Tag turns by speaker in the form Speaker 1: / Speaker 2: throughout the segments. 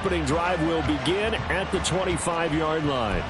Speaker 1: Opening drive will begin at the 25-yard line.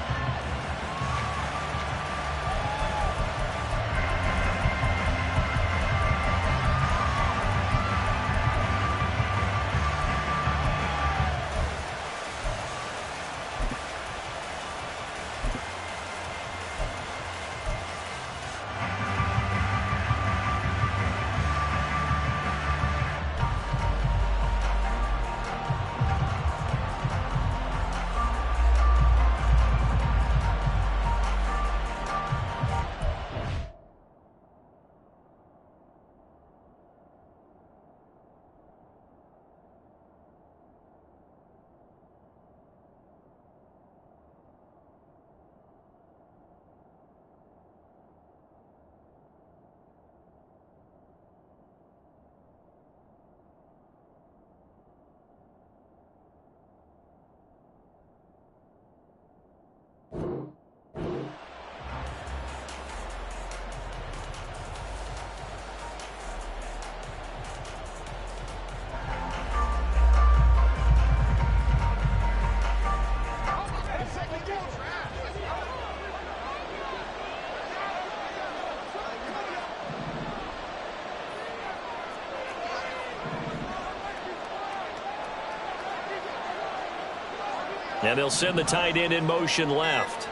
Speaker 1: And they'll send the tight end in motion left.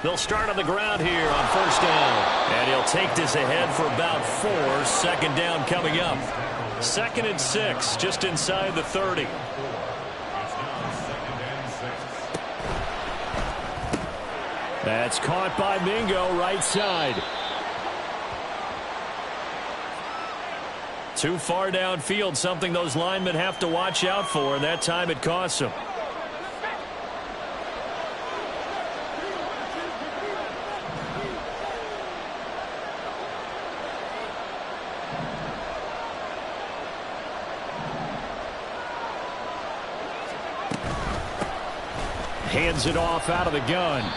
Speaker 1: They'll start on the ground here on first down. And he'll take this ahead for about 4. Second down coming up. 2nd and 6, just inside the 30. That's caught by Mingo, right side. Too far downfield, something those linemen have to watch out for, and that time it costs them. Hands it off out of the gun.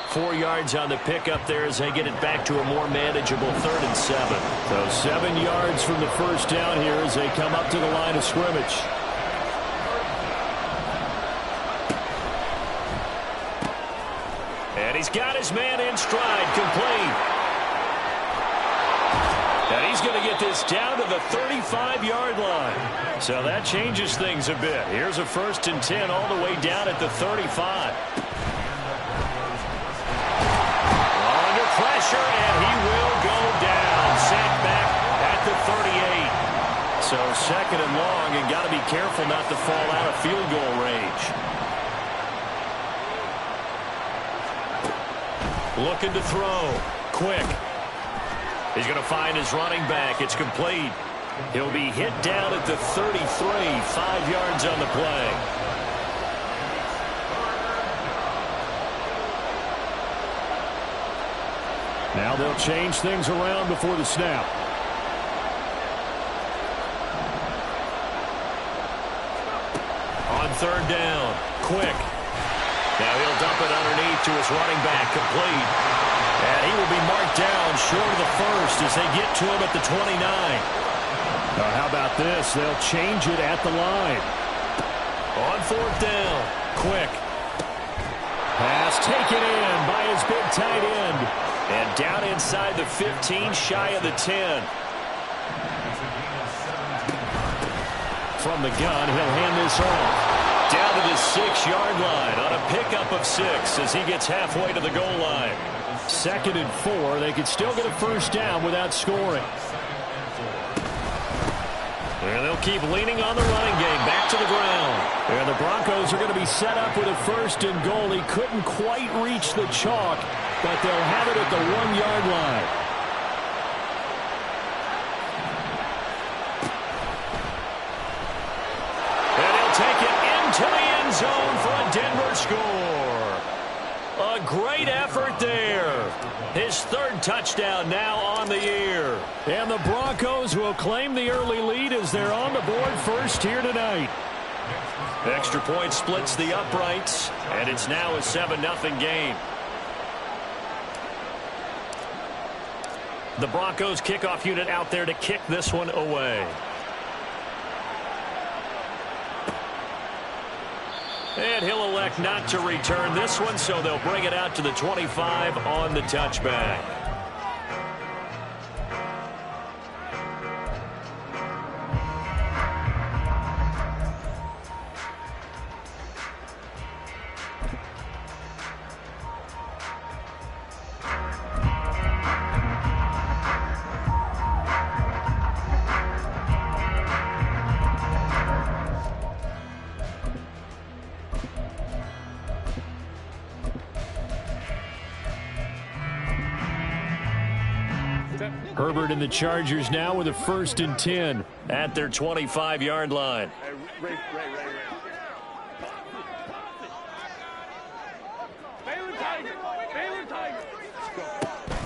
Speaker 1: 4 yards on the pickup there as they get it back to a more manageable 3rd and 7. So 7 yards from the first down here as they come up to the line of scrimmage. And he's got his man in stride, complete. And he's going to get this down to the 35-yard line. So that changes things a bit. Here's a 1st and 10 all the way down at the 35. Pressure, and he will go down. Sacked back at the 38. So 2nd and long, and got to be careful not to fall out of field goal range. Looking to throw. Quick. He's going to find his running back. It's complete. He'll be hit down at the 33. 5 yards on the play. Now they'll change things around before the snap. On 3rd down, quick. Now he'll dump it underneath to his running back, complete. And he will be marked down short of the 1st as they get to him at the 29. Now how about this? They'll change it at the line. On 4th down, quick. Pass taken in by his big tight end. And down inside the 15, shy of the 10. From the gun, he'll hand this off. Down to the 6-yard line on a pickup of 6 as he gets halfway to the goal line. 2nd and 4. They could still get a 1st down without scoring. And they'll keep leaning on the running game. Back to the ground. And the Broncos are going to be set up with a 1st and goal. He couldn't quite reach the chalk, but they'll have it at the 1-yard line. And he'll take it into the end zone for a Denver score. A great effort there. His 3rd touchdown now on the year. And the Broncos will claim the early lead as they're on the board first here tonight. Extra point splits the uprights, and it's now a 7-0 game. The Broncos kickoff unit out there to kick this one away. And he'll elect not to return this one, so they'll bring it out to the 25 on the touchback. Herbert and the Chargers now with a 1st and 10 at their 25-yard line.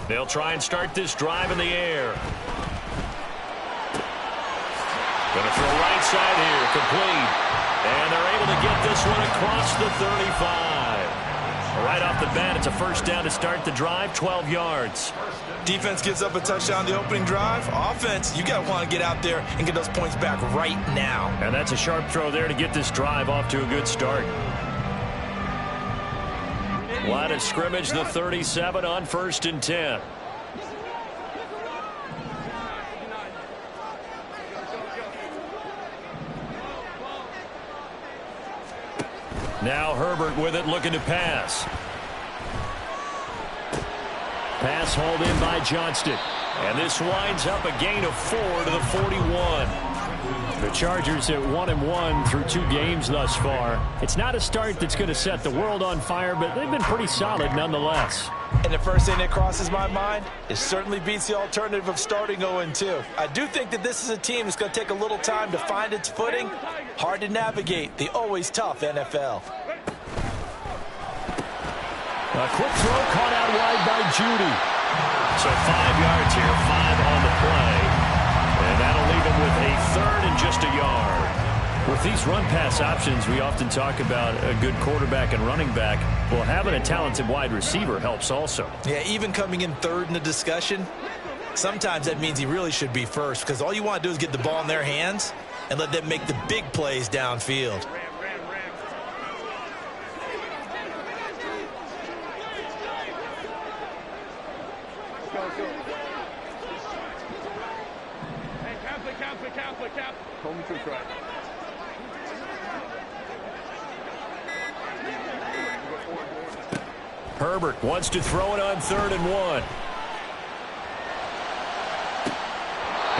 Speaker 1: They'll try and start this drive in the air. Going to throw right side here, complete. And they're able to get this one across the 35. Right off the bat, it's a 1st down to start the drive, 12 yards.
Speaker 2: Defense gives up a touchdown the opening drive. Offense, you got to want to get out there and get those points back right now.
Speaker 1: And that's a sharp throw there to get this drive off to a good start. Line of scrimmage, the 37 on 1st and 10. Now Herbert with it, looking to pass. Pass hauled in by Johnston. And this winds up a gain of 4 to the 41. The Chargers at 1-1 through 2 games thus far. It's not a start that's going to set the world on fire, but they've been pretty solid nonetheless.
Speaker 2: And the first thing that crosses my mind, it certainly beats the alternative of starting 0-2. I do think that this is a team that's going to take a little time to find its footing. Hard to navigate the always tough NFL.
Speaker 1: A quick throw caught out wide by Judy. So 5 yards here, 5 on the play. And that'll leave him with a 3rd and just a yard. With these run-pass options, we often talk about a good quarterback and running back. Well, having a talented wide receiver helps also.
Speaker 2: Yeah, even coming in 3rd in the discussion, sometimes that means he really should be 1st, because all you want to do is get the ball in their hands and let them make the big plays downfield.
Speaker 1: Herbert wants to throw it on 3rd and 1.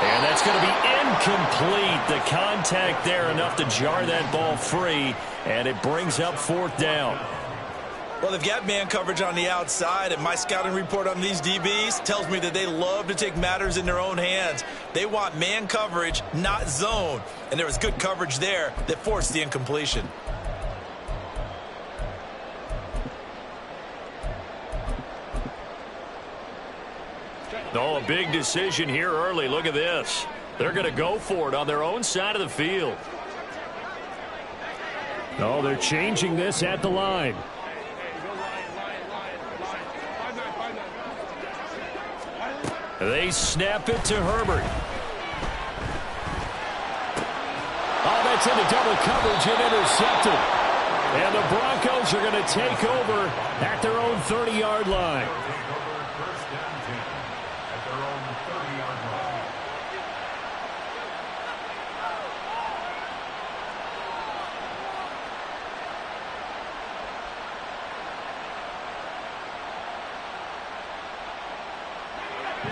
Speaker 1: And that's going to be incomplete. The contact there enough to jar that ball free, and it brings up 4th down.
Speaker 2: Well, they've got man coverage on the outside, and my scouting report on these DBs tells me that they love to take matters in their own hands. They want man coverage, not zone. And there was good coverage there that forced the incompletion.
Speaker 1: Oh, a big decision here early. Look at this. They're going to go for it on their own side of the field. Oh, they're changing this at the line. They snap it to Herbert. Oh, that's into double coverage and intercepted. And the Broncos are going to take over at their own 30-yard line.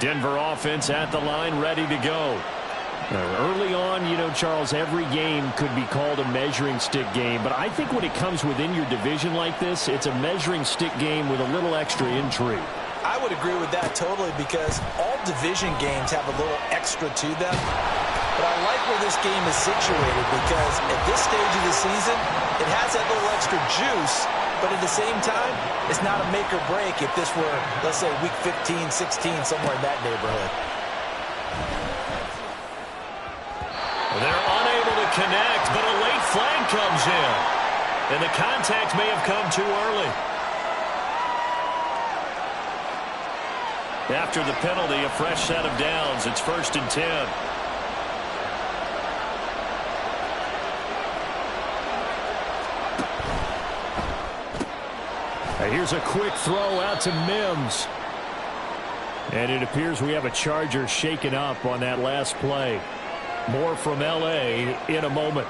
Speaker 1: Denver offense at the line, ready to go. Early on, you know, Charles, every game could be called a measuring stick game. But I think when it comes within your division like this, it's a measuring stick game with a little extra intrigue.
Speaker 2: I would agree with that totally, because all division games have a little extra to them. But I like where this game is situated, because at this stage of the season, it has that little extra juice. But at the same time, it's not a make or break if this were, let's say, week 15, 16, somewhere in that neighborhood.
Speaker 1: They're unable to connect, but a late flag comes in. And the contact may have come too early. After the penalty, a fresh set of downs. It's 1st and 10. Here's a quick throw out to Mims. And it appears we have a Charger shaken up on that last play. More from L.A. in a moment.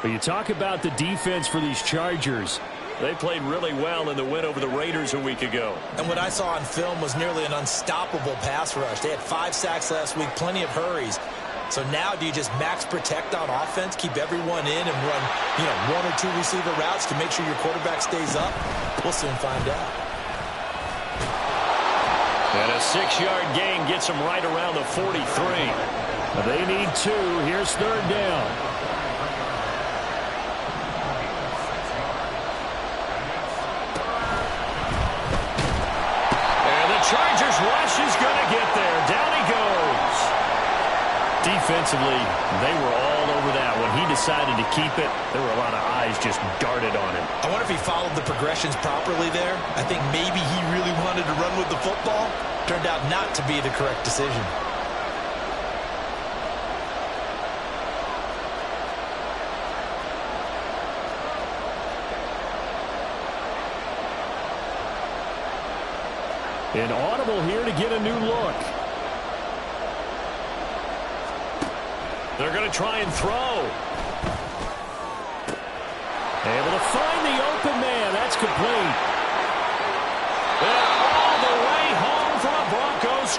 Speaker 1: But you talk about the defense for these Chargers. They played really well in the win over the Raiders a week ago.
Speaker 2: And what I saw on film was nearly an unstoppable pass rush. They had 5 sacks last week, plenty of hurries. So now do you just max protect on offense, keep everyone in and run, 1 or 2 receiver routes to make sure your quarterback stays up? We'll soon find out.
Speaker 1: And a 6-yard gain gets them right around the 43. They need 2. Here's 3rd down. And the Chargers rush is going to get there. Down he goes. Defensively, they were all over that. When he decided to keep it, there were a lot of eyes just darted on him.
Speaker 2: I wonder if he followed the progressions properly there. I think maybe he really wanted to run with the football. Turned out not to be the correct decision.
Speaker 1: An audible here to get a new look. They're going to try and throw. Able to find the open man. That's complete. And all the way home for a Broncos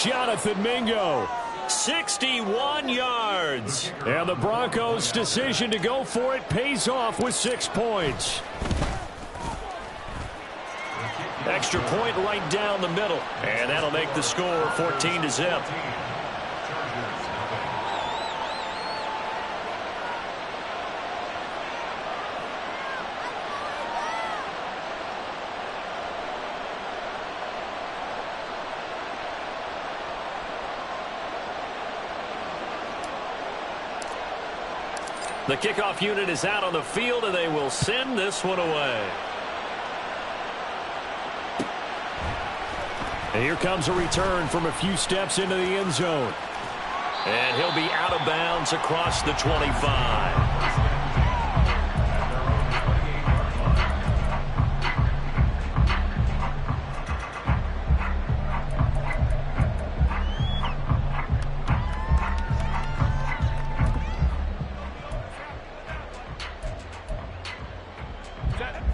Speaker 1: score. Jonathan Mingo, 61 yards. And the Broncos' decision to go for it pays off with 6 points. Extra point right down the middle. And that'll make the score 14-0. The kickoff unit is out on the field, and they will send this one away. And here comes a return from a few steps into the end zone. And he'll be out of bounds across the 25.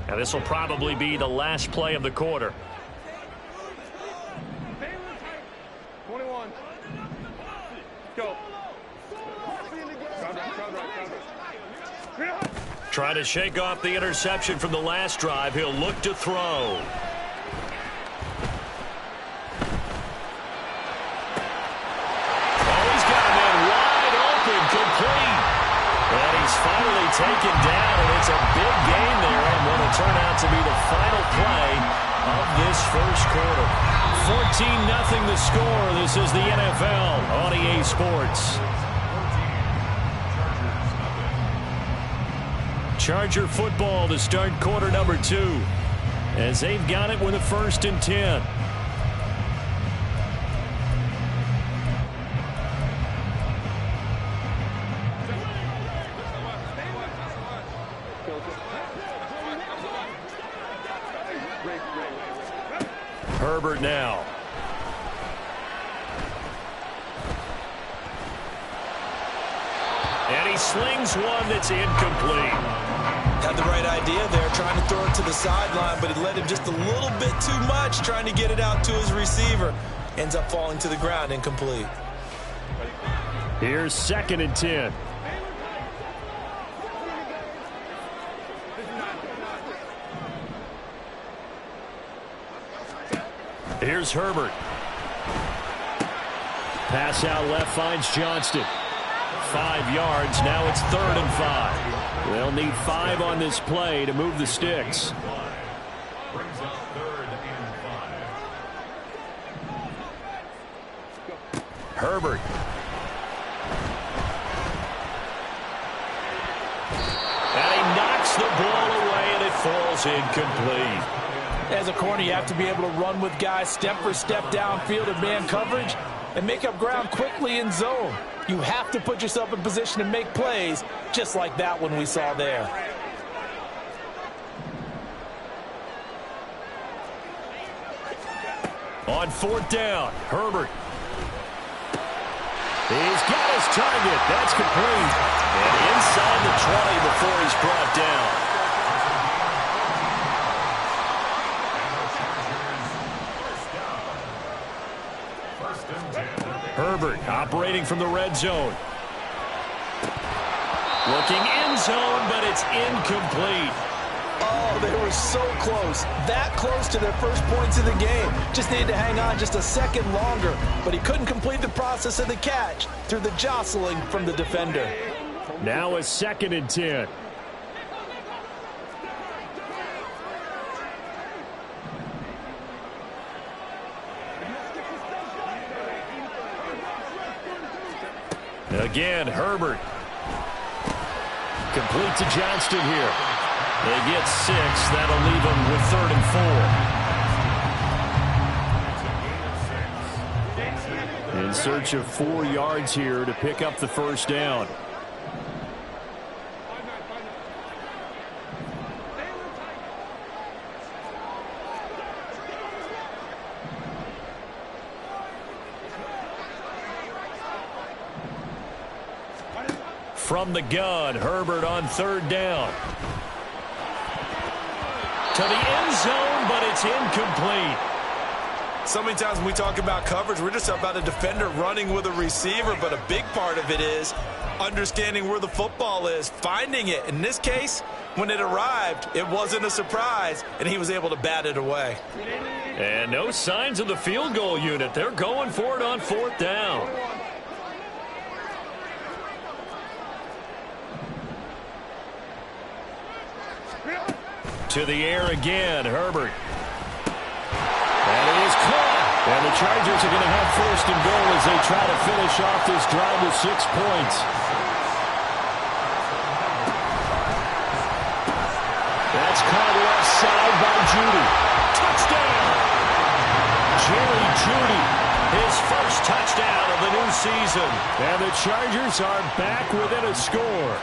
Speaker 1: Now this will probably be the last play of the quarter.
Speaker 3: 21. Go.
Speaker 1: Trying to shake off the interception from the last drive. He'll look to throw. Oh, he's got a man wide open, complete. And he's finally taken down, and it's a big gain there, and what will turn out to be the final play of this first quarter. 14-0 the score. This is the NFL on EA Sports. Charger football to start quarter number 2, as they've got it with a 1st and 10. Herbert now. And he slings one that's incomplete.
Speaker 2: Had the right idea there, trying to throw it to the sideline, but he let him just a little bit too much, trying to get it out to his receiver. Ends up falling to the ground, incomplete.
Speaker 1: Here's 2nd and 10. Here's Herbert. Pass out left finds Johnston. 5 yards. Now it's 3rd and 5. They'll need 5 on this play to move the sticks. Herbert. And he knocks the ball away, and it falls incomplete.
Speaker 2: As a corner, you have to be able to run with guys step for step downfield in man coverage and make up ground quickly in zone. You have to put yourself in position to make plays, just like that one we saw there.
Speaker 1: On fourth down, Herbert. He's got his target. That's complete. And inside the 20 before he's brought down. Herbert operating from the red zone. Looking end zone, but it's incomplete.
Speaker 2: Oh, they were so close. That close to their first points of the game. Just needed to hang on just a second longer. But he couldn't complete the process of the catch through the jostling from the defender.
Speaker 1: Now a 2nd and 10. Again, Herbert. Complete to Johnston here. They get 6. That'll leave them with 3rd and 4. In search of 4 yards here to pick up the first down. From the gun, Herbert on 3rd down. To the end zone, but it's incomplete.
Speaker 2: So many times when we talk about coverage, we're just about a defender running with a receiver, but a big part of it is understanding where the football is, finding it. In this case, when it arrived, it wasn't a surprise, and he was able to bat it away.
Speaker 1: And no signs of the field goal unit. They're going for it on 4th down. To the air again, Herbert. And it is caught. And the Chargers are going to have 1st and goal as they try to finish off this drive with 6 points. That's caught left side by Judy. Touchdown! Jerry Judy, his first touchdown of the new season. And the Chargers are back within a score.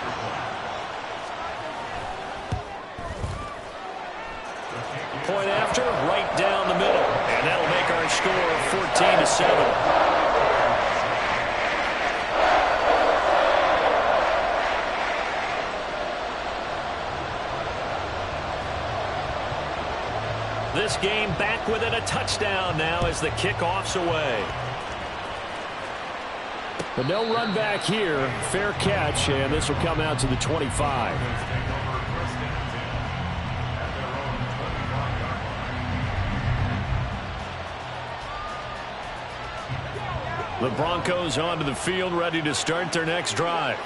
Speaker 1: Point after, right down the middle. And that'll make our score 14-7. This game back within a touchdown now as the kickoff's away. But no run back here. Fair catch, and this will come out to the 25. The Broncos onto the field, ready to start their next drive.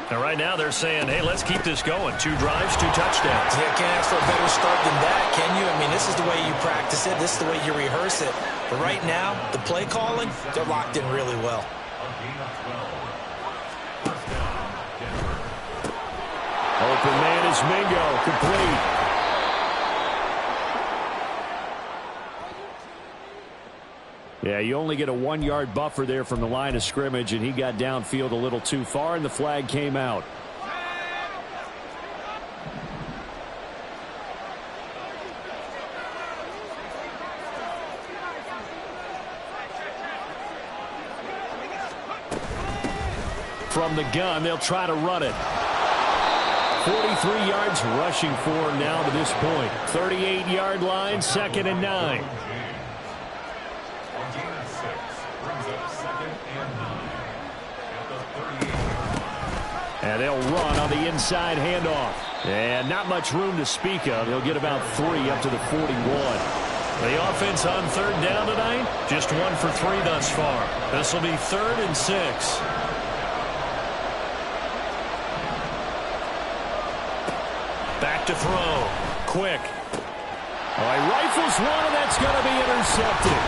Speaker 1: And right now they're saying, hey, let's keep this going. 2 drives, 2 touchdowns.
Speaker 2: Yeah, can't ask for a better start than that, can you? I mean, this is the way you practice it. This is the way you rehearse it. But right now, the play calling, they're locked in really well.
Speaker 1: Open man is Mingo, complete. Yeah, you only get a 1-yard buffer there from the line of scrimmage, and he got downfield a little too far, and the flag came out. From the gun, they'll try to run it. 43 yards rushing for him now to this point. 38-yard line, 2nd and 9. And they'll run on the inside handoff. And not much room to speak of. He'll get about 3 up to the 41. The offense on 3rd down tonight, just 1 for 3 thus far. This will be 3rd and 6. Back to throw. Quick. Oh, he rifles one, and that's going to be intercepted.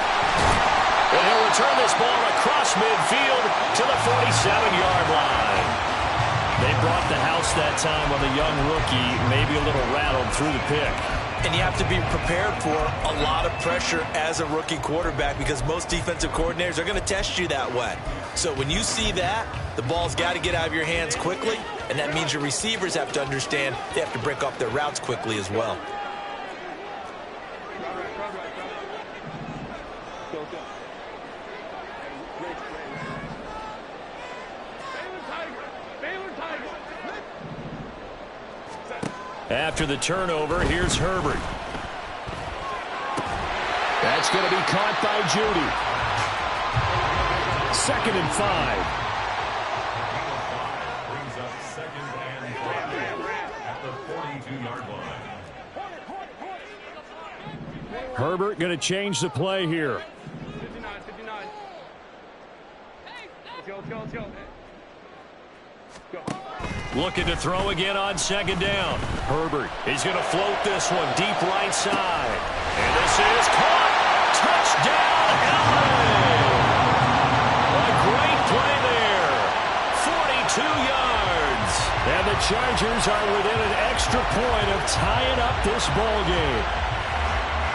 Speaker 1: And he'll return this ball across midfield to the 47-yard line. They brought the house that time on the young rookie, maybe a little rattled through the pick.
Speaker 2: And you have to be prepared for a lot of pressure as a rookie quarterback because most defensive coordinators are going to test you that way. So when you see that, the ball's got to get out of your hands quickly, and that means your receivers have to understand they have to break up their routes quickly as well.
Speaker 1: After the turnover, here's Herbert. That's going to be caught by Judy. 2nd and 5.
Speaker 4: Brings up 2nd and 5 at the 42-yard line.
Speaker 1: Herbert going to change the play here.
Speaker 3: 59, 59. Let's go. Go.
Speaker 1: Looking to throw again on 2nd down. Herbert, he's going to float this one deep right side. And this is caught. Touchdown, LA! A great play there. 42 yards. And the Chargers are within an extra point of tying up this ball game.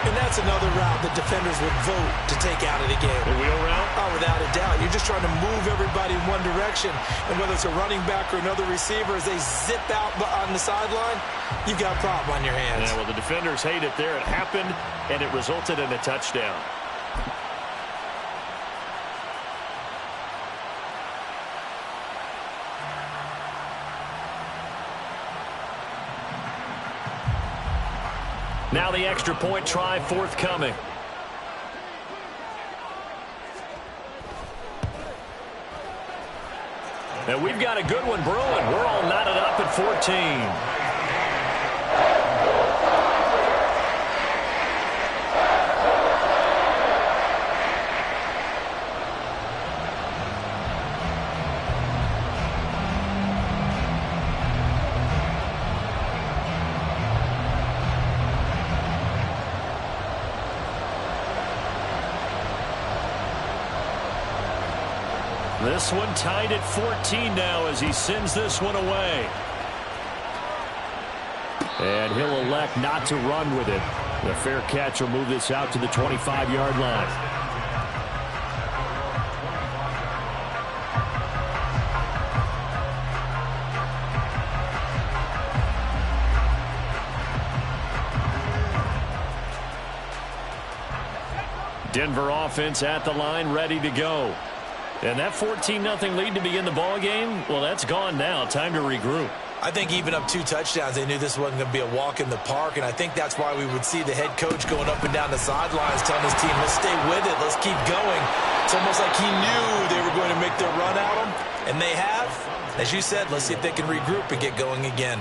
Speaker 2: And that's another route that defenders would vote to take out of the game.
Speaker 1: The wheel route?
Speaker 2: Oh, without a doubt. You're just trying to move everybody in one direction. And whether it's a running back or another receiver, as they zip out on the sideline, you've got a problem on your hands.
Speaker 1: Yeah, well, the defenders hate it there. It happened, and it resulted in a touchdown. Now the extra point try forthcoming. And we've got a good one brewing. We're all knotted up at 14. This one tied at 14 now as he sends this one away. And he'll elect not to run with it. The fair catch will move this out to the 25-yard line. Denver offense at the line, ready to go. And that 14-0 lead to begin the ball game, well, that's gone now. Time to regroup.
Speaker 2: I think even up 2 touchdowns, they knew this wasn't going to be a walk in the park, and I think that's why we would see the head coach going up and down the sidelines telling his team, let's stay with it, let's keep going. It's almost like he knew they were going to make their run at him, and they have. As you said, let's see if they can regroup and get going again.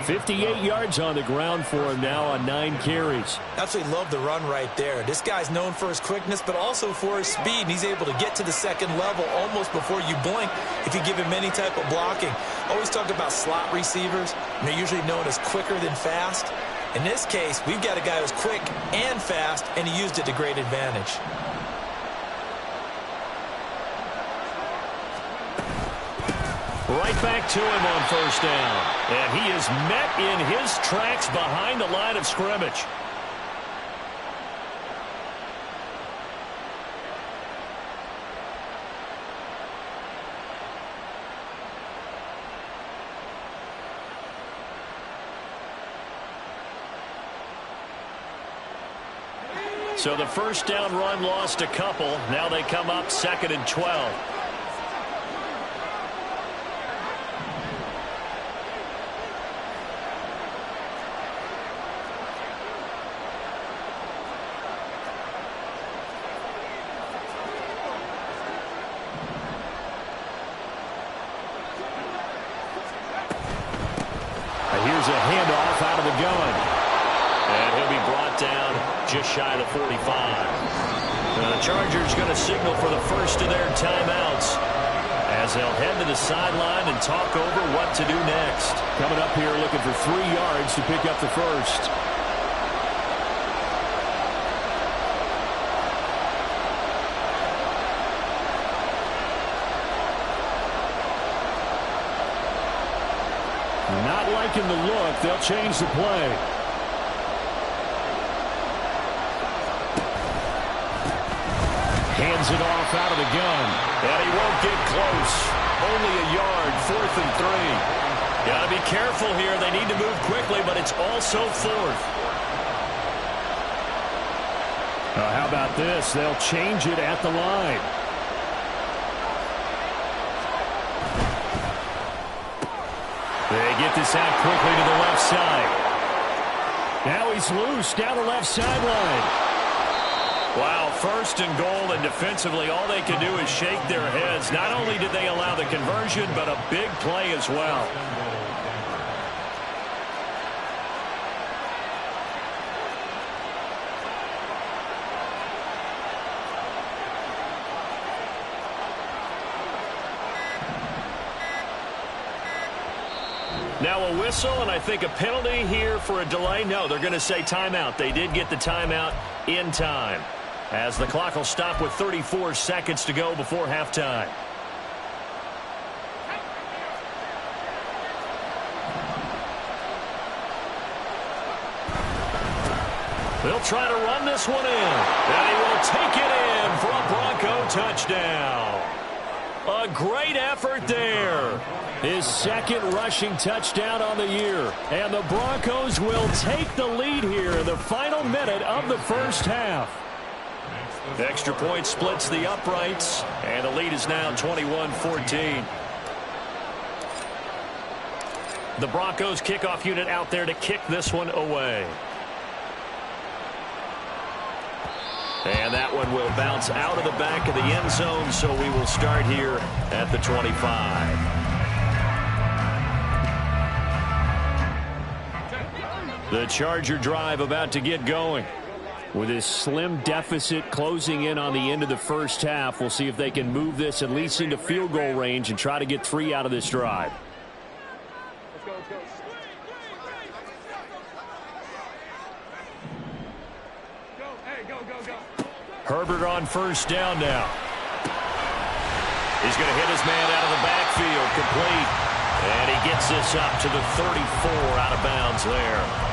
Speaker 1: 58 yards on the ground for him now on 9 carries.
Speaker 2: Absolutely love the run right there. This guy's known for his quickness, but also for his speed. And he's able to get to the second level almost before you blink if you give him any type of blocking. Always talk about slot receivers. And they're usually known as quicker than fast. In this case, we've got a guy who's quick and fast, and he used it to great advantage.
Speaker 1: Right back to him on 1st down. And he is met in his tracks behind the line of scrimmage. So the 1st down run lost a couple. Now they come up 2nd and 12. Here's a handoff out of the gun. And he'll be brought down just shy of the 45. The Chargers going to signal for the first of their timeouts as they'll head to the sideline and talk over what to do next. Coming up here looking for 3 yards to pick up the first. Not liking the look. They'll change the play. Hands it off out of the gun. And he won't get close. Only a yard, 4th and 3. Got to be careful here. They need to move quickly, but it's also 4th. How about this? They'll change it at the line. They get this out quickly to the left side. Now he's loose down the left sideline. Wow, first and goal, and defensively all they can do is shake their heads. Not only did they allow the conversion, but a big play as well. Now a whistle, and I think a penalty here for a delay. No, they're going to say timeout. They did get the timeout in time, as the clock will stop with 34 seconds to go before halftime. They'll try to run this one in, and he will take it in for a Bronco touchdown. A great effort there. His second rushing touchdown on the year. And the Broncos will take the lead here in the final minute of the first half. Extra point splits the uprights, and the lead is now 21-14. The Broncos kickoff unit out there to kick this one away. And that one will bounce out of the back of the end zone, so we will start here at the 25. The Charger drive about to get going. With this slim deficit closing in on the end of the first half, we'll see if they can move this at least into field goal range and try to get 3 out of this drive.
Speaker 3: Let's go, let's go. Go, hey, go, go, go.
Speaker 1: Herbert on first down now. He's going to hit his man out of the backfield, complete. And he gets this up to the 34 out of bounds there.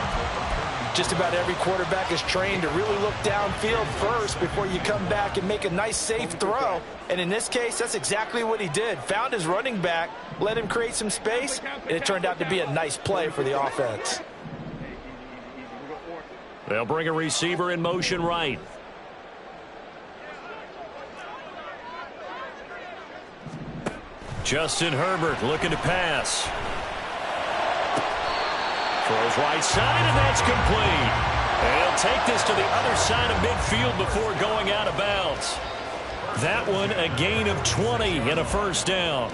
Speaker 2: Just about every quarterback is trained to really look downfield first before you come back and make a nice, safe throw. And in this case, that's exactly what he did. Found his running back, let him create some space, and it turned out to be a nice play for the offense.
Speaker 1: They'll bring a receiver in motion right. Justin Herbert looking to pass. Throws right side, and that's complete. And he'll take this to the other side of midfield before going out of bounds. That one a gain of 20 and a first down.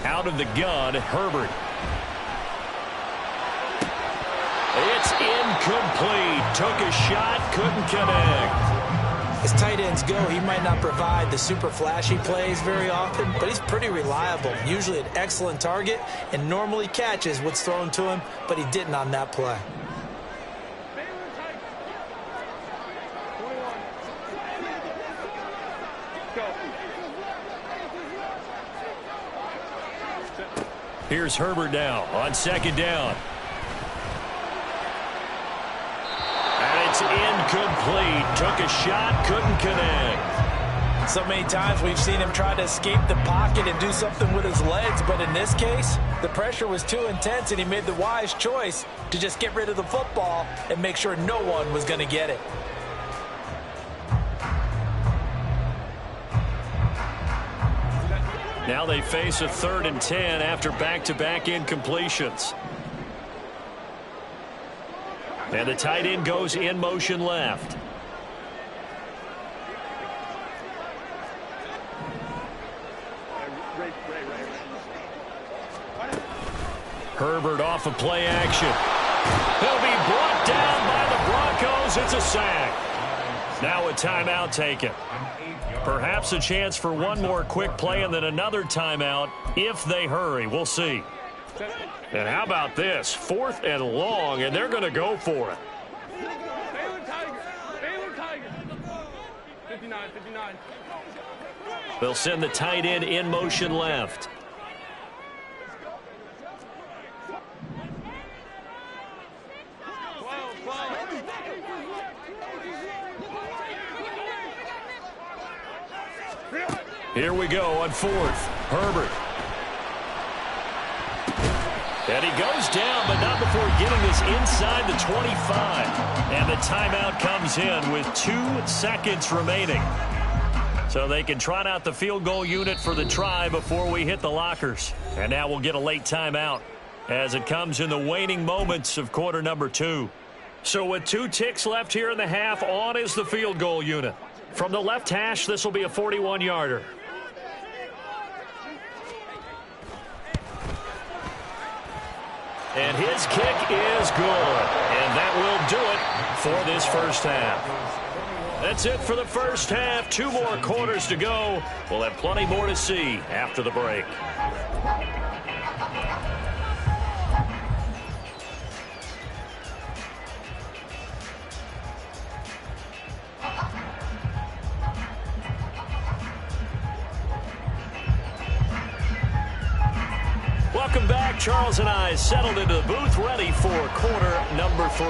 Speaker 1: Out of the gun, Herbert. It's incomplete. Took a shot, couldn't connect.
Speaker 2: As tight ends go, he might not provide the super flashy plays very often, but he's pretty reliable. Usually an excellent target and normally catches what's thrown to him, but he didn't on that play.
Speaker 1: Here's Herbert now on second down. And it's incomplete. Took a shot, couldn't connect.
Speaker 2: So many times we've seen him try to escape the pocket and do something with his legs, but in this case, the pressure was too intense and he made the wise choice to just get rid of the football and make sure no one was going to get it.
Speaker 1: Now they face a 3rd and 10 after back-to-back incompletions. And the tight end goes in motion left. Herbert off of play action. He'll be brought down by the Broncos. It's a sack. Now a timeout taken. Perhaps a chance for one more quick play and then another timeout if they hurry. We'll see. And how about this? 4th and long, and they're going to go for it.
Speaker 3: Baylor Tiger. Baylor Tiger. 59, 59.
Speaker 1: They'll send the tight end in motion left. Here we go on fourth. Herbert. And he goes down, but not before getting this inside the 25. And the timeout comes in with 2 seconds remaining. So they can trot out the field goal unit for the try before we hit the lockers. And now we'll get a late timeout as it comes in the waning moments of quarter number 2. So with 2 ticks left here in the half, on is the field goal unit. From the left hash, this will be a 41-yarder. And his kick is good. And that will do it for this first half. That's it for the first half. 2 more quarters to go. We'll have plenty more to see after the break. Welcome back. Charles and I settled into the booth, ready for quarter number 3.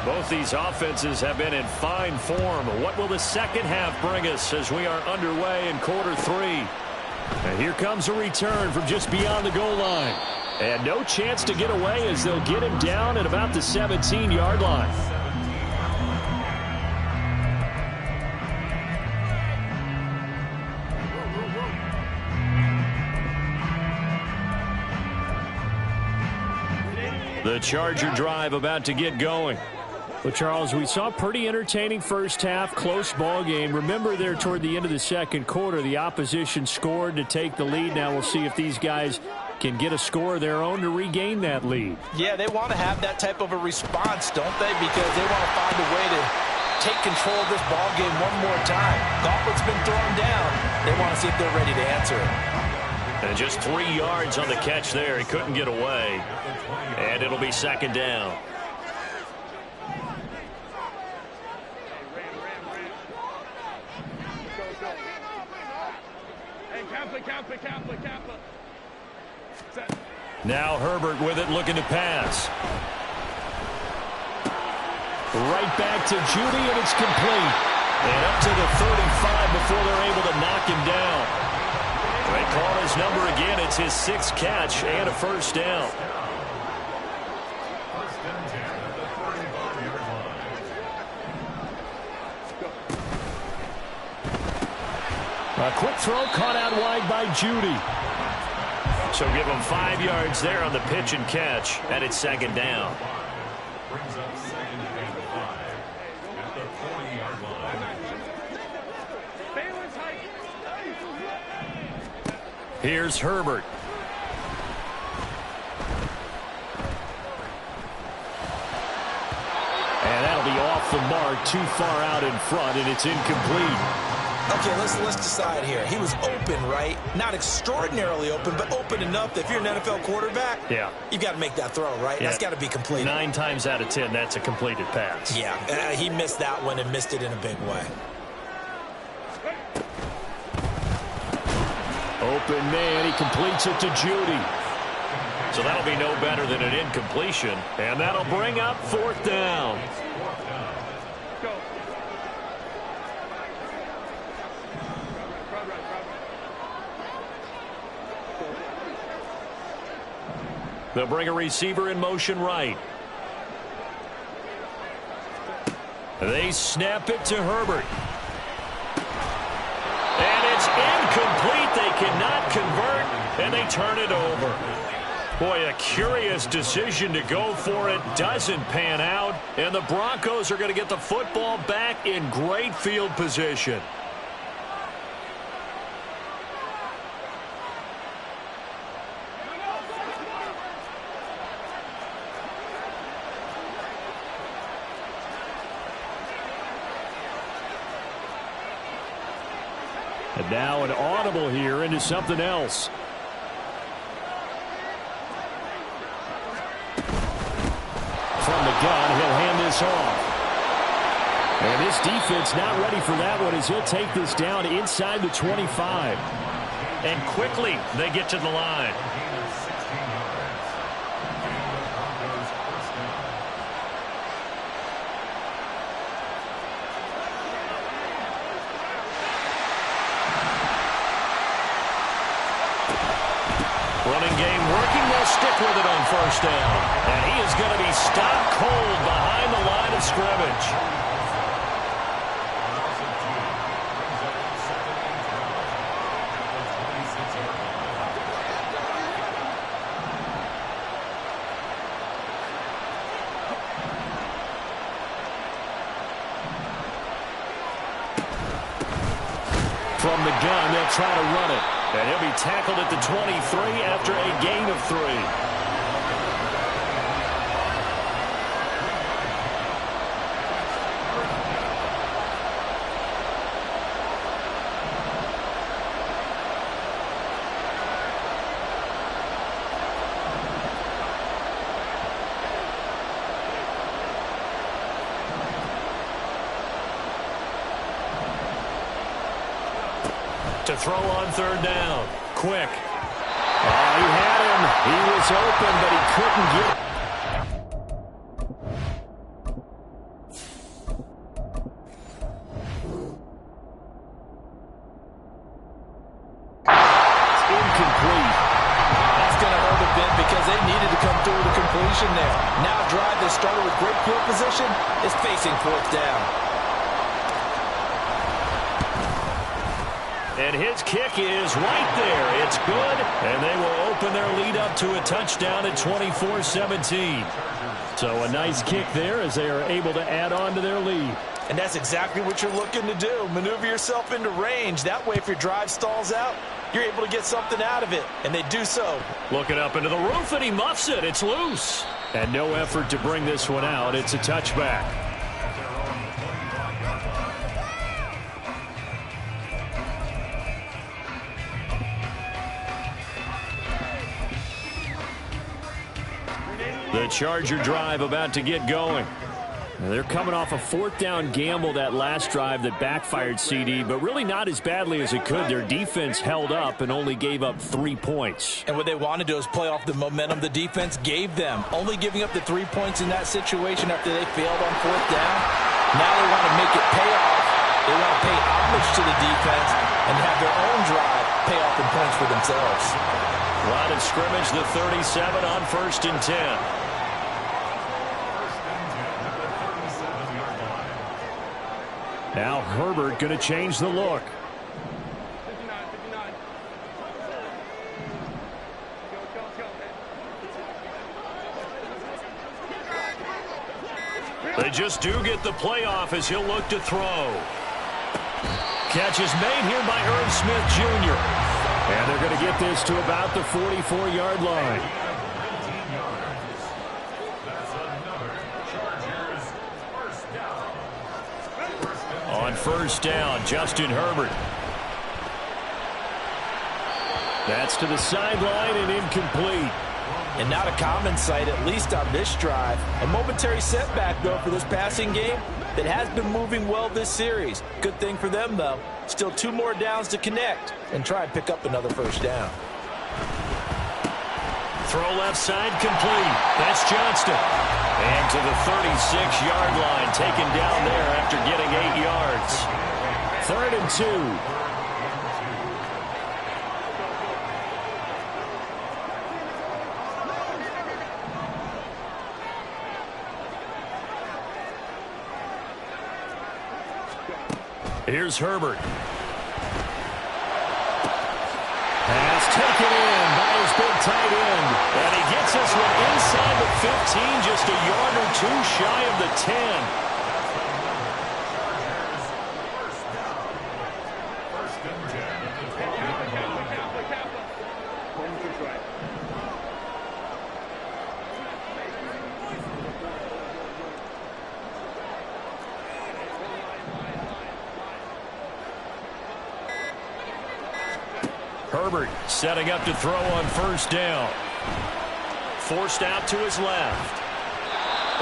Speaker 1: Both these offenses have been in fine form. What will the second half bring us as we are underway in quarter 3? And here comes a return from just beyond the goal line. And no chance to get away as they'll get him down at about the 17-yard line. The Charger drive about to get going. Well, Charles, we saw a pretty entertaining first half, close ball game. Remember there toward the end of the second quarter, the opposition scored to take the lead. Now we'll see if these guys can get a score of their own to regain that lead.
Speaker 2: Yeah, they want to have that type of a response, don't they? Because they want to find a way to take control of this ball game one more time. Gauntlet's been thrown down. They want to see if they're ready to answer it.
Speaker 1: And just 3 yards on the catch there. He couldn't get away. And it'll be second down. Now Herbert with it, looking to pass. Right back to Judy, and it's complete. And up to the 35 before they're able to knock him down. They call his number again. It's his 6th catch and a first down. A quick throw caught out wide by Judy. So give him 5 yards there on the pitch and catch, and it's second down.
Speaker 4: Brings up second and 5 at the 40-yard line.
Speaker 1: Here's Herbert. And that'll be off the mark, too far out in front, and it's incomplete.
Speaker 2: Okay, let's decide here. He was open, right? Not extraordinarily open, but open enough that if you're an NFL quarterback, you've got to make that throw, right? Yeah. That's got to be completed.
Speaker 1: 9 times out of 10, that's a completed pass.
Speaker 2: Yeah, he missed that one and missed it in a big way.
Speaker 1: Open man, he completes it to Judy. So that'll be no better than an incompletion, and that'll bring up 4th down. They'll bring a receiver in motion right. They snap it to Herbert. And it's incomplete. They cannot convert, and they turn it over. Boy, a curious decision to go for it. Doesn't pan out, and the Broncos are going to get the football back in great field position. And now an audible here into something else. From the gun, he'll hand this off. And this defense not ready for that one as he'll take this down inside the 25. And quickly they get to the line. with it on first down. And he is going to be stopped cold behind the line of scrimmage. From the gun, they'll try to run it. And he'll be tackled at the 23 after a gain of 3. To throw on third down. Quick. Oh, he had him. He was open, but he couldn't get it. Incomplete.
Speaker 2: That's going to hurt a bit because they needed to come through with a completion there. Now a drive that started with great field position is facing fourth down.
Speaker 1: And his kick is right there. It's good, and they will open their lead up to a touchdown at 24-17. So a nice kick there as they are able to add on to their lead.
Speaker 2: And that's exactly what you're looking to do. Maneuver yourself into range. That way, if your drive stalls out, you're able to get something out of it, and they do so.
Speaker 1: Looking up into the roof, and he muffs it. It's loose. And no effort to bring this one out. It's a touchback. The Charger drive about to get going. They're coming off a fourth down gamble that last drive that backfired, CD, but really not as badly as it could. Their defense held up and only gave up 3 points.
Speaker 2: And what they want to do is play off the momentum the defense gave them. Only giving up the 3 points in that situation after they failed on fourth down. Now they want to make it pay off. They want to pay homage to the defense and have their own drive pay off in points for themselves.
Speaker 1: Line of scrimmage, the 37 on 1st and 10. Now Herbert going to change the look.
Speaker 3: 59, 59.
Speaker 1: They just do get the playoff as he'll look to throw. Catch is made here by Irv Smith Jr. And they're going to get this to about the 44-yard line. On first down, Justin Herbert. That's to the sideline and incomplete.
Speaker 2: And not a common sight, at least on this drive. A momentary setback, though, for this passing game that has been moving well this series. Good thing for them, though. Still 2 more downs to connect and try and pick up another first down.
Speaker 1: Throw left side complete. That's Johnston. And to the 36-yard line, taken down there after getting 8 yards. 3rd and 2. Here's Herbert. Pass taken in by his big tight end. And he gets this one inside the 15, just a yard or 2 shy of the 10. Herbert setting up to throw on first down. Forced out to his left.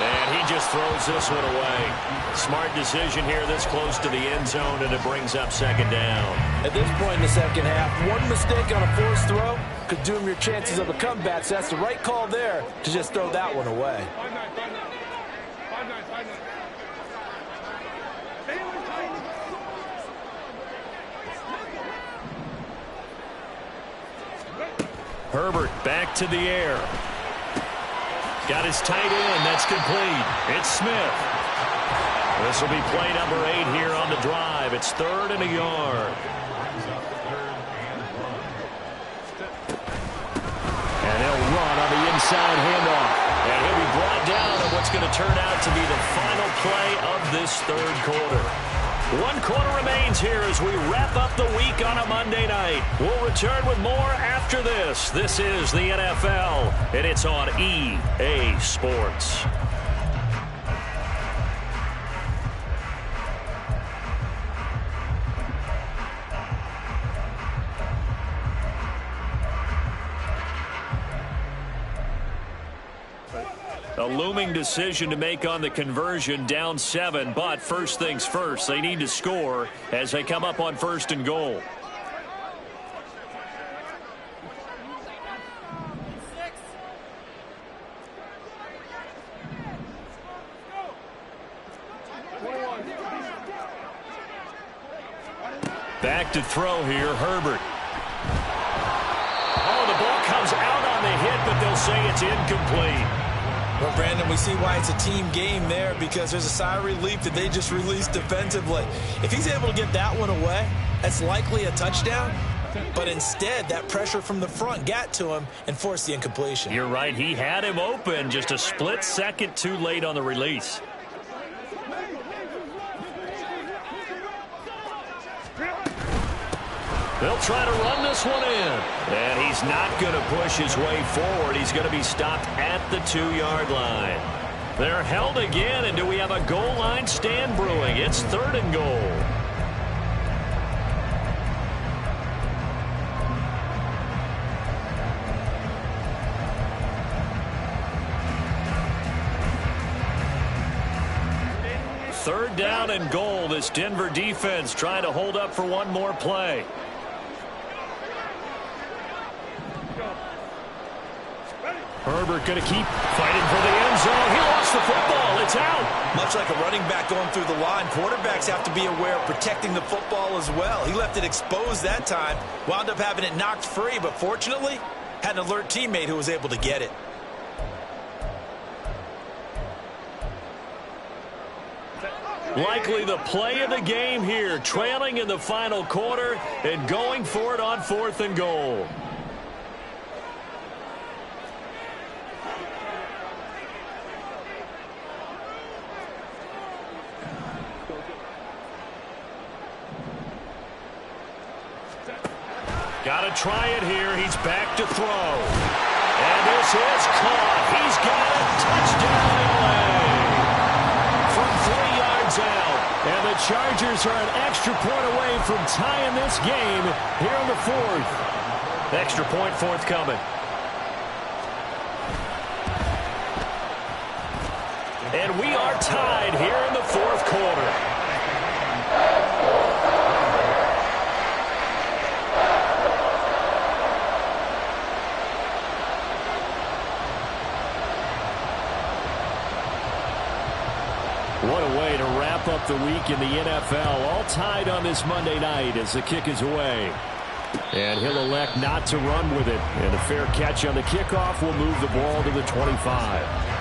Speaker 1: And he just throws this one away. Smart decision here this close to the end zone, and it brings up 2nd down.
Speaker 2: At this point in the second half, one mistake on a forced throw could doom your chances of a comeback. So that's the right call there to just throw that one away.
Speaker 3: 5-9.
Speaker 1: Herbert back to the air. Got his tight end. That's complete. It's Smith. This will be play number 8 here on the drive. It's 3rd and a yard. And he'll run on the inside handoff. And he'll be brought down on what's going to turn out to be the final play of this 3rd quarter. 1 quarter remains here as we wrap up the week on a Monday night. We'll return with more after this. This is the NFL, and it's on EA Sports. A looming decision to make on the conversion, down 7, but first things first, they need to score as they come up on 1st and goal. Back to throw here, Herbert. Oh, the ball comes out on the hit, but they'll say it's incomplete.
Speaker 2: Well, Brandon, we see why it's a team game there, because there's a sigh of relief that they just released defensively. If he's able to get that one away, that's likely a touchdown. But instead, that pressure from the front got to him and forced the incompletion.
Speaker 1: You're right. He had him open, just a split second too late on the release. They'll try to run this one in. And he's not going to push his way forward. He's going to be stopped at the 2-yard line. They're held again, and do we have a goal line stand brewing? It's 3rd and goal. Third down and goal. This Denver defense trying to hold up for one more play. Herbert going to keep fighting for the end zone. He lost the football. It's out.
Speaker 2: Much like a running back going through the line, quarterbacks have to be aware of protecting the football as well. He left it exposed that time, wound up having it knocked free, but fortunately had an alert teammate who was able to get it.
Speaker 1: Likely the play of the game here, trailing in the final quarter and going for it on 4th and goal. Got to try it here. He's back to throw. And this is caught. He's got it. Touchdown, LA. From 3 yards out. And the Chargers are an extra point away from tying this game here in the 4th. Extra point forthcoming. And we are tied here in the 4th quarter. What a way to wrap up the week in the NFL. All tied on this Monday night as the kick is away. And he'll elect not to run with it. And a fair catch on the kickoff will move the ball to the 25.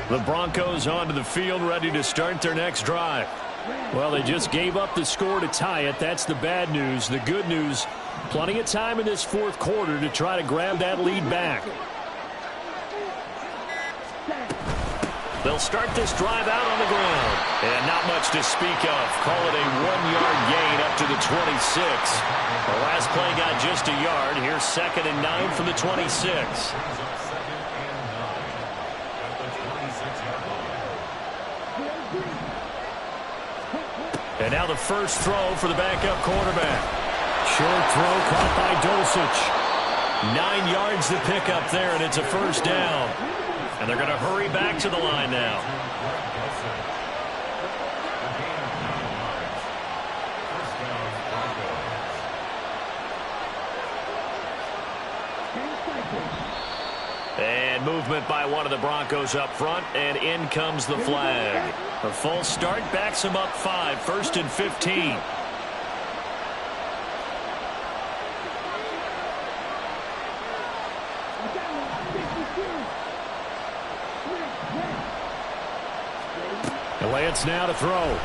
Speaker 1: The Broncos onto the field, ready to start their next drive. Well, they just gave up the score to tie it. That's the bad news. The good news, plenty of time in this 4th quarter to try to grab that lead back. They'll start this drive out on the ground. And not much to speak of. Call it a 1-yard gain up to the 26. The last play got just a yard. Here's 2nd and 9 from the 26. And now the first throw for the backup quarterback. Short throw caught by Dulcich. 9 yards to pick up there, and it's a first down. And they're going to hurry back to the line now. And movement by one of the Broncos up front, and in comes the flag. A full start backs him up 5, 1st and 15. Lance now to throw.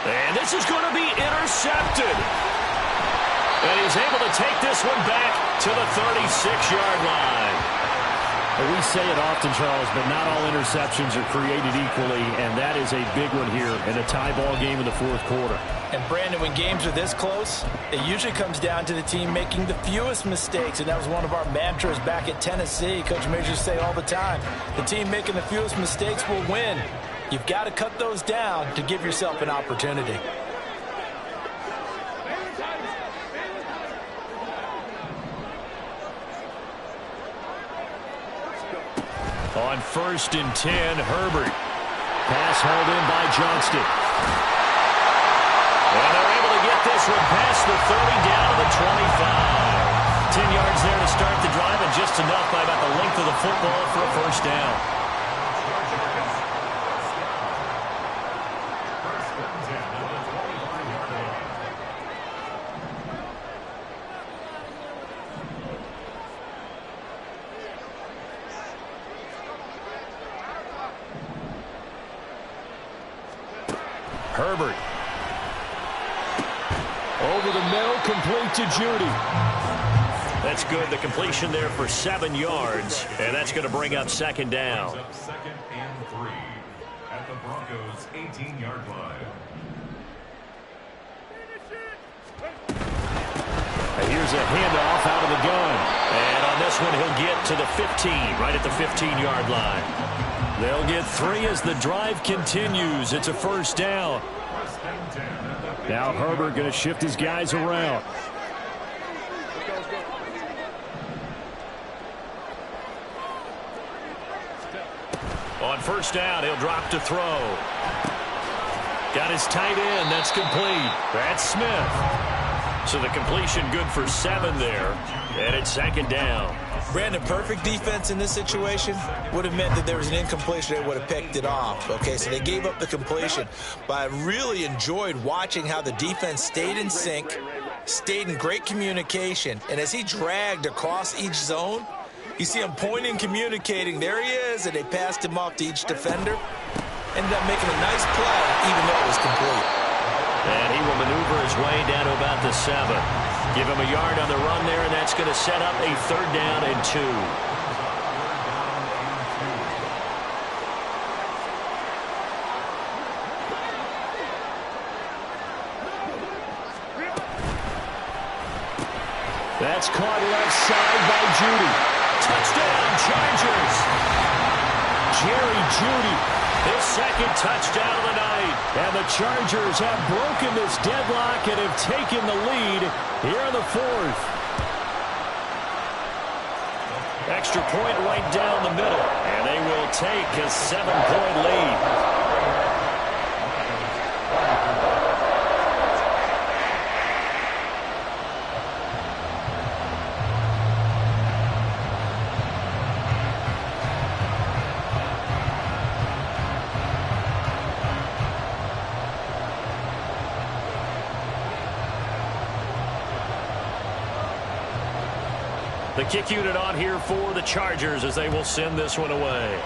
Speaker 1: And this is going to be intercepted. And he's able to take this one back to the 36-yard line.
Speaker 5: Well, we say it often, Charles, but not all interceptions are created equally, and that is a big one here in a tie ball game in the fourth quarter.
Speaker 2: And, Brandon, when games are this close, it usually comes down to the team making the fewest mistakes, and that was one of our mantras back at Tennessee. Coach Majors say all the time, the team making the fewest mistakes will win. You've got to cut those down to give yourself an opportunity.
Speaker 1: On 1st and 10, Herbert. Pass hauled in by Johnston. And they're able to get this one past the 30 down to the 25. 10 yards there to start the drive, and just enough by about the length of the football for a first down. Herbert. Over the middle, complete to Judy. That's good. The completion there for 7 yards, and that's going to bring up second down.
Speaker 4: Second and 3 at the Broncos' 18-yard line.
Speaker 1: And here's a handoff out of the gun. And on this one, he'll get to the 15, right at the 15-yard line. They'll get 3 as the drive continues. It's a first down.
Speaker 5: Now Herbert going to shift his guys around.
Speaker 1: On first down, he'll drop to throw. Got his tight end. That's complete. That's Smith. So the completion good for 7 there. And it's second down.
Speaker 2: Brandon, perfect defense in this situation would have meant that there was an incompletion. They would have picked it off. Okay, so they gave up the completion. But I really enjoyed watching how the defense stayed in sync, stayed in great communication. And as he dragged across each zone, you see him pointing, communicating. There he is, and they passed him off to each defender. Ended up making a nice play, even though it was complete.
Speaker 1: And he will maneuver his way down to about the 7. Give him a yard on the run there, and that's going to set up a 3rd down and 2. That's caught left side by Judy. Touchdown, Chargers. Jerry Judy, his second touchdown of the night. And the Chargers have broken this deadlock and have taken the lead here in the 4th. Extra point right down the middle. And they will take a 7-point lead. The kick unit on here for the Chargers as they will send this one away.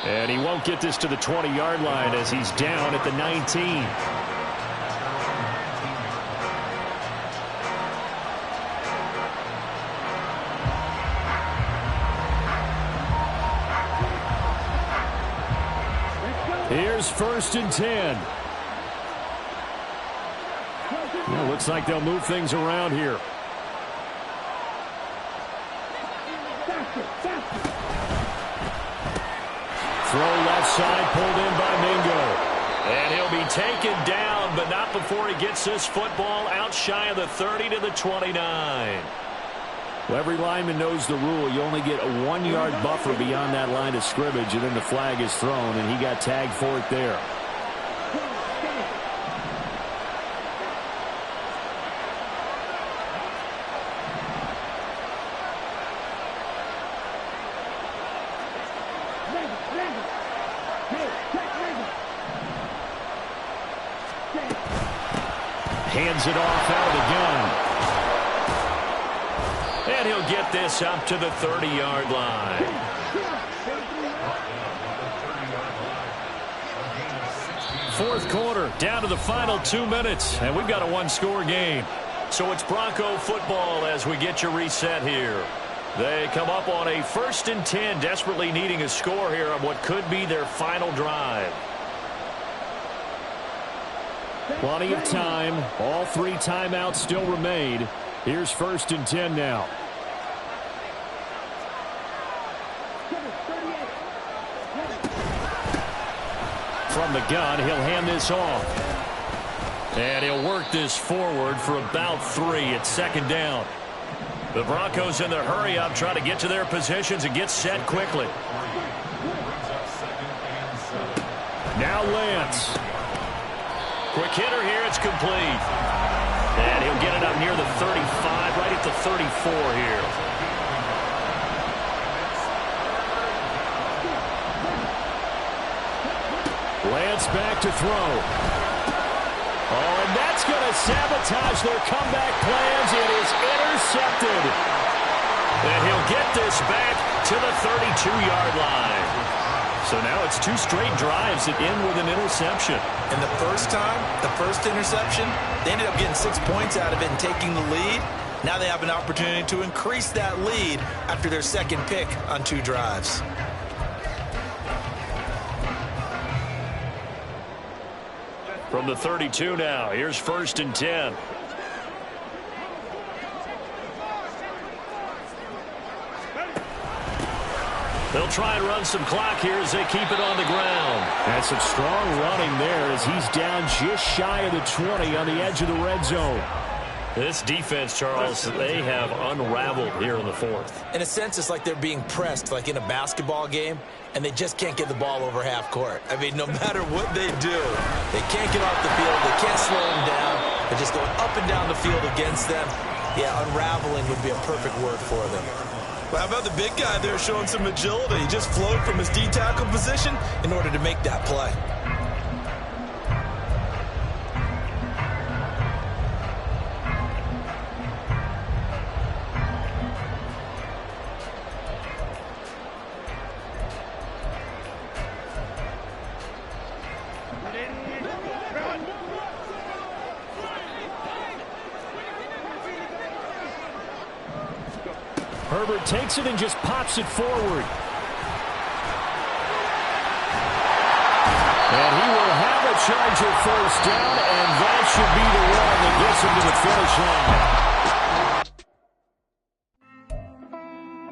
Speaker 1: And he won't get this to the 20-yard line as he's down at the 19. Here's 1st and 10. Well, looks like they'll move things around here. Throw left
Speaker 5: outside, pulled in by Mingo.
Speaker 1: And he'll be taken down, but not before he gets this football out shy of the 30 to the 29.
Speaker 5: Well, every lineman knows the rule. You only get a 1-yard buffer beyond that line of scrimmage, and then the flag is thrown, and he got tagged for it there. Hands it off out of the gun.
Speaker 1: And he'll get this up to the 30-yard line. Fourth quarter, down to the final 2 minutes, and we've got a one-score game. So it's Bronco football as we get your reset here. They come up on a 1st and 10, desperately needing a score here on what could be their final drive.
Speaker 5: Plenty of time. All 3 timeouts still remain. Here's 1st and 10 now. From the gun, he'll hand this off.
Speaker 1: And he'll work this forward for about 3 at 2nd down. The Broncos in the hurry-up try to get to their positions and get set quickly.
Speaker 5: Now Lance.
Speaker 1: Quick hitter here, it's complete. And he'll get it up near the 35, right at the 34 here.
Speaker 5: Lance back to throw. Oh, and that's going to sabotage their comeback plans. It is intercepted.
Speaker 1: And he'll get this back to the 32-yard line. So now it's 2 straight drives that end with an interception.
Speaker 2: And the first time, the first interception, they ended up getting 6 points out of it and taking the lead. Now they have an opportunity to increase that lead after their 2nd pick on 2 drives.
Speaker 1: From the 32 now, here's 1st and 10. They'll try and run some clock here as they keep it on the ground.
Speaker 5: And some strong running there as he's down just shy of the 20 on the edge of the red zone.
Speaker 1: This defense, Charles, they have unraveled here in the 4th.
Speaker 2: In a sense, it's like they're being pressed like in a basketball game, and they just can't get the ball over half court. I mean, no matter what they do, they can't get off the field. They can't slow them down. They're just going up and down the field against them. Yeah, unraveling would be a perfect word for them. Well, how about the big guy there showing some agility? He just flowed from his D-tackle position in order to make that play.
Speaker 5: Herbert takes it and just pops it forward. And he will have a Charger 1st down, and that should be the one that gets him to the finish line.